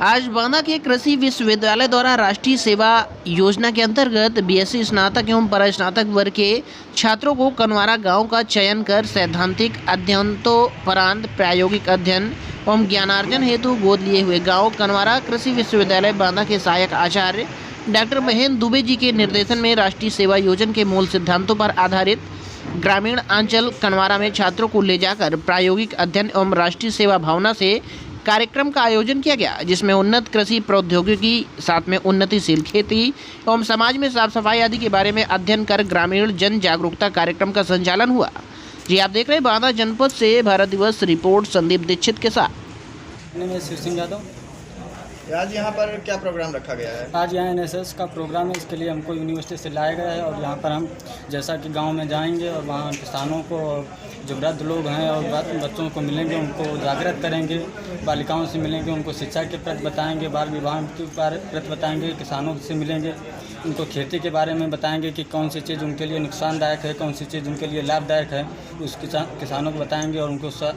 आज बांदा के कृषि विश्वविद्यालय द्वारा राष्ट्रीय सेवा योजना के अंतर्गत बीएससी स्नातक एवं परास्नातक वर्ग के छात्रों को कनवारा गांव का चयन कर सैद्धांतिक अध्ययनोपरांत प्रायोगिक अध्ययन एवं ज्ञानार्जन हेतु गोद लिए हुए गांव कनवारा कृषि विश्वविद्यालय बांदा के सहायक आचार्य डॉक्टर महेंद्र दुबे जी के निर्देशन में राष्ट्रीय सेवा योजना के मूल सिद्धांतों पर आधारित ग्रामीण अंचल कनवारा में छात्रों को ले जाकर प्रायोगिक अध्ययन एवं राष्ट्रीय सेवा भावना से कार्यक्रम का आयोजन किया गया, जिसमें उन्नत कृषि प्रौद्योगिकी साथ में उन्नतिशील खेती एवं समाज में साफ सफाई आदि के बारे में अध्ययन कर ग्रामीण जन जागरूकता कार्यक्रम का संचालन हुआ। जी आप देख रहे हैं बांदा जनपद से भारत दिवस रिपोर्ट संदीप दीक्षित के साथ। शिव सिंह यादव। आज यहाँ पर क्या प्रोग्राम रखा गया है? आज यहाँ एनएसएस का प्रोग्राम है, इसके लिए हमको यूनिवर्सिटी से लाया गया है और यहाँ पर हम जैसा कि गांव में जाएंगे और वहाँ किसानों को जो वृद्ध लोग हैं और बच्चों को मिलेंगे, उनको जागृत करेंगे, बालिकाओं से मिलेंगे, उनको शिक्षा के प्रति बताएंगे, बाल विवाह के प्रति बताएंगे, किसानों से मिलेंगे, उनको खेती के बारे में बताएंगे कि कौन सी चीज़ उनके लिए नुकसानदायक है, कौन सी चीज़ उनके लिए लाभदायक है, उस किसानों को बताएंगे और उनको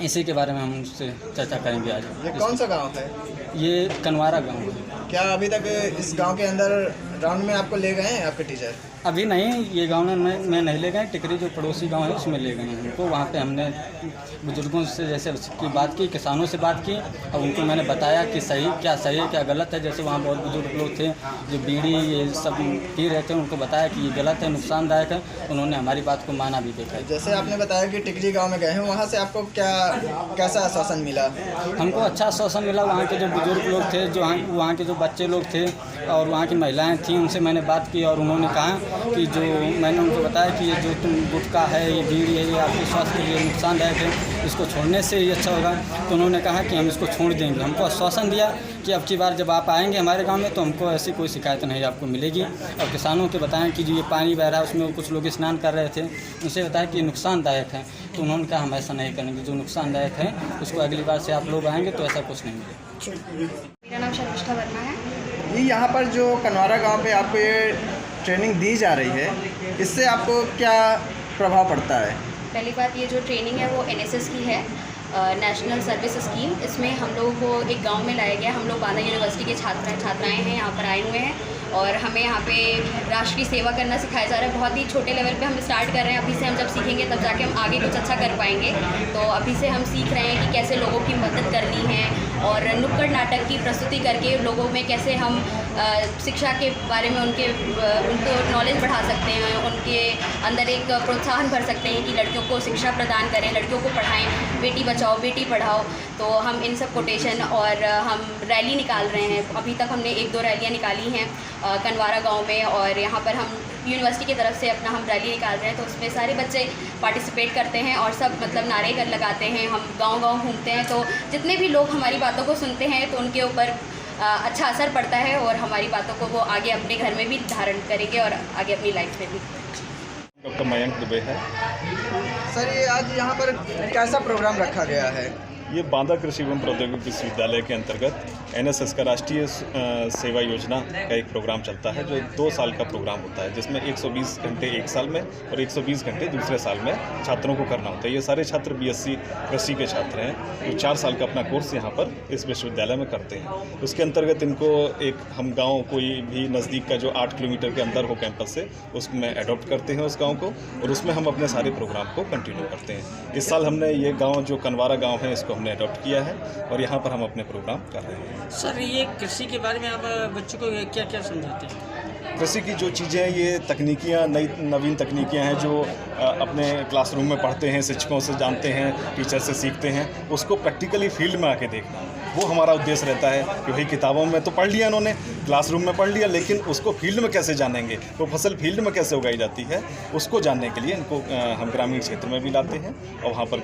इसी के बारे में हम उससे चर्चा करेंगे। आज ये कौन सा गांव है? ये कनवारा गांव है। क्या अभी तक इस गांव के अंदर राउंड में आपको ले गए हैं आपके टीचर? अभी नहीं, ये गांव में नहीं ले गए। टिकरी जो पड़ोसी गांव है उसमें ले गए हैं हमको। वहाँ पे हमने बुजुर्गों से जैसे की बात की, किसानों से बात की और उनको मैंने बताया कि क्या सही है क्या गलत है। जैसे वहाँ बहुत बुजुर्ग लोग थे जो बीड़ी ये सब पी रहे थे, उनको बताया कि ये गलत है, नुकसानदायक है। उन्होंने हमारी बात को माना भी देखा। जैसे आपने बताया कि टिकरी गाँव में गए हैं, वहाँ से आपको कैसा आश्वासन मिला? हमको अच्छा आश्वासन मिला। वहाँ के जो बुजुर्ग लोग थे, जो वहाँ के जो बच्चे लोग थे और वहाँ की महिलाएं थीं, उनसे मैंने बात की और उन्होंने कहा कि जो मैंने उनको बताया कि ये जो तुम गुटखा है, ये बीड़ी है, ये आपके स्वास्थ्य के लिए नुकसानदायक है, इसको छोड़ने से ही अच्छा होगा। तो उन्होंने कहा कि हम इसको छोड़ देंगे। हमको आश्वासन दिया कि अब की बार जब आप आएंगे हमारे गांव में तो हमको ऐसी कोई शिकायत नहीं आपको मिलेगी। और किसानों के बताएं कि जो ये पानी बह रहा है उसमें कुछ लोग स्नान कर रहे थे, उनसे बताया कि ये नुकसानदायक है। तो उन्होंने कहा हम ऐसा नहीं करेंगे, जो नुकसानदायक है उसको अगली बार से आप लोग आएँगे तो ऐसा कुछ नहीं मिलेगा। मेरा नाम शर्मिष्ठा वर्मा है। जी, यहाँ पर जो कनवारा गाँव पे आपको ये ट्रेनिंग दी जा रही है, इससे आपको क्या प्रभाव पड़ता है? पहली बात, ये जो ट्रेनिंग है वो एनएसएस की है, नेशनल सर्विस स्कीम। इसमें हम लोगों को एक गांव में लाया गया। हम लोग बांदा यूनिवर्सिटी के छात्राएं हैं, यहाँ पर आए हुए हैं और हमें यहाँ पे राष्ट्र की सेवा करना सिखाया जा रहा है। बहुत ही छोटे लेवल पे हम स्टार्ट कर रहे हैं। अभी से हम जब सीखेंगे तब जाके हम आगे कुछ अच्छा कर पाएंगे। तो अभी से हम सीख रहे हैं कि कैसे लोगों की मदद करनी है और नुक्कड़ नाटक की प्रस्तुति करके लोगों में कैसे हम शिक्षा के बारे में उनको नॉलेज बढ़ा सकते हैं, उनके अंदर एक प्रोत्साहन भर सकते हैं कि लड़कियों को शिक्षा प्रदान करें, लड़कियों को पढ़ाएं, बेटी बचाओ बेटी पढ़ाओ। तो हम इन सब कोटेशन और हम रैली निकाल रहे हैं। अभी तक हमने 1-2 रैलियाँ निकाली हैं कनवारा गांव में और यहाँ पर हम यूनिवर्सिटी की तरफ से अपना हम रैली निकाल रहे हैं। तो उसमें सारे बच्चे पार्टिसिपेट करते हैं और सब मतलब नारे लगाते हैं। हम गांव-गांव घूमते हैं, तो जितने भी लोग हमारी बातों को सुनते हैं तो उनके ऊपर अच्छा असर पड़ता है और हमारी बातों को वो आगे अपने घर में भी धारण करेंगे और आगे अपनी लाइफ में भी। डॉक्टर महेंद्र दुबे है सर, ये आज यहाँ पर कैसा प्रोग्राम रखा गया है? ये बांदा कृषि एवं प्रौद्योगिकी विश्वविद्यालय के अंतर्गत एनएसएस का राष्ट्रीय सेवा योजना का एक प्रोग्राम चलता है, जो 2 साल का प्रोग्राम होता है, जिसमें 120 घंटे एक साल में और 120 घंटे दूसरे साल में छात्रों को करना होता है। ये सारे छात्र बीएससी कृषि के छात्र हैं, जो 4 साल का अपना कोर्स यहाँ पर इस विश्वविद्यालय में करते हैं। उसके अंतर्गत इनको एक हम गाँव कोई भी नज़दीक का जो 8 किलोमीटर के अंदर हो कैंपस से, उसमें एडॉप्ट करते हैं उस गाँव को और उसमें हम अपने सारे प्रोग्राम को कंटिन्यू करते हैं। इस साल हमने ये गाँव जो कनवारा गाँव है इसको हमने अडॉप्ट किया है और यहाँ पर हम अपने प्रोग्राम कर रहे हैं। सर, ये कृषि के बारे में आप बच्चों को क्या क्या समझाते हैं? कृषि की जो चीज़ें हैं, ये तकनीकियाँ नवीन तकनीकियाँ हैं जो अपने क्लासरूम में पढ़ते हैं, शिक्षकों से जानते हैं, टीचर से सीखते हैं, उसको प्रैक्टिकली फील्ड में आके देखना, वो हमारा उद्देश्य रहता है कि भाई किताबों में तो पढ़ लिया उन्होंने, क्लासरूम में पढ़ लिया, लेकिन उसको फील्ड में कैसे जानेंगे, वो फसल फील्ड में कैसे उगाई जाती है, उसको जानने के लिए इनको हम ग्रामीण क्षेत्र में भी लाते हैं और वहाँ पर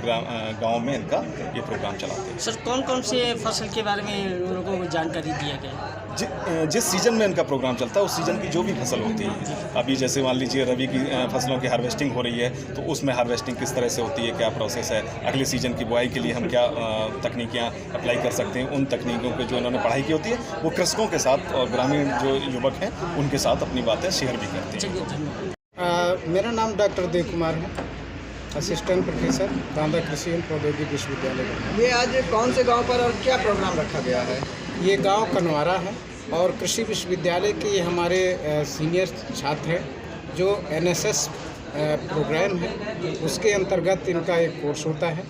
गाँव में इनका ये प्रोग्राम चलाते हैं। सर, कौन कौन से फसल के बारे में लोगों को जानकारी दिया गया? जिस सीजन में इनका प्रोग्राम चलता है उस सीजन की जो भी फसल होती है, अभी जैसे मान लीजिए रबी की फसलों की हार्वेस्टिंग हो रही है, तो उसमें हार्वेस्टिंग किस तरह से होती है, क्या प्रोसेस है, अगले सीजन की बुआई के लिए हम क्या तकनीकियाँ अप्लाई कर सकते हैं, उन तकनीकों की जो इन्होंने पढ़ाई की होती है वो कृषकों के साथ और ग्रामीण जो युवक हैं उनके साथ अपनी बातें शेयर भी करते हैं। मेरा नाम डॉक्टर देव कुमार है। असिस्टेंट प्रोफेसर बांदा कृषि एवं प्रौद्योगिकी विश्वविद्यालय। ये आज कौन से गांव पर और क्या प्रोग्राम रखा गया है? ये गांव कनवारा है और कृषि विश्वविद्यालय के हमारे सीनियर छात्र हैं जो एनएसएस प्रोग्राम है, उसके अंतर्गत इनका एक कोर्स होता है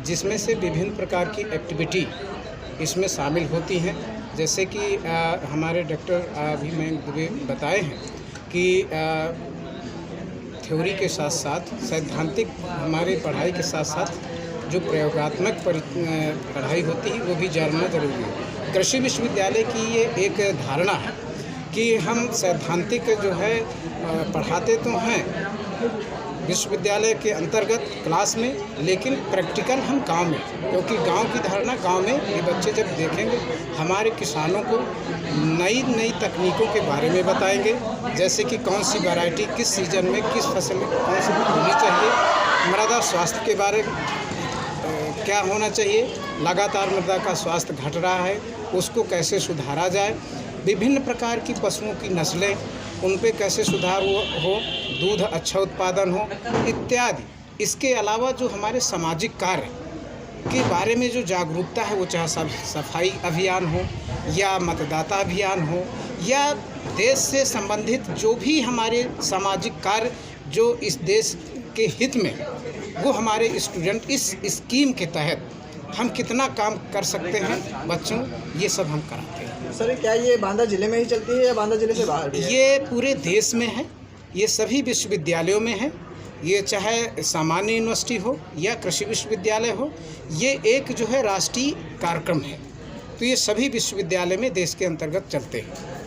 जिसमें से विभिन्न प्रकार की एक्टिविटी इसमें शामिल होती हैं। जैसे कि हमारे डॉक्टर अभिमन्यु दुबे बताए हैं कि थ्योरी के साथ साथ सैद्धांतिक हमारी पढ़ाई के साथ साथ जो प्रयोगात्मक पढ़ाई होती है वो भी जानना जरूरी है। कृषि विश्वविद्यालय की ये एक धारणा है कि हम सैद्धांतिक जो है पढ़ाते तो हैं विश्वविद्यालय के अंतर्गत क्लास में, लेकिन प्रैक्टिकल हम गांव में, क्योंकि गांव की धारणा गांव में ये बच्चे जब देखेंगे हमारे किसानों को नई नई तकनीकों के बारे में बताएंगे, जैसे कि कौन सी वैरायटी किस सीजन में किस फसल में कौन सी होनी चाहिए, मृदा स्वास्थ्य के बारे में क्या होना चाहिए, लगातार मृदा का स्वास्थ्य घट रहा है उसको कैसे सुधारा जाए, विभिन्न प्रकार की पशुओं की नस्लें उन पे कैसे सुधार हो, दूध अच्छा उत्पादन हो इत्यादि। इसके अलावा जो हमारे सामाजिक कार्य के बारे में जो जागरूकता है, वो चाहे सफाई अभियान हो या मतदाता अभियान हो या देश से संबंधित जो भी हमारे सामाजिक कार्य जो इस देश के हित में, वो हमारे स्टूडेंट इस स्कीम के तहत हम कितना काम कर सकते हैं बच्चों, ये सब हम कराते हैं। सर क्या ये बांदा जिले में ही चलती है या बांदा जिले से बाहर भी है? ये पूरे देश में है, ये सभी विश्वविद्यालयों में है, ये चाहे सामान्य यूनिवर्सिटी हो या कृषि विश्वविद्यालय हो, ये एक जो है राष्ट्रीय कार्यक्रम है, तो ये सभी विश्वविद्यालय में देश के अंतर्गत चलते हैं।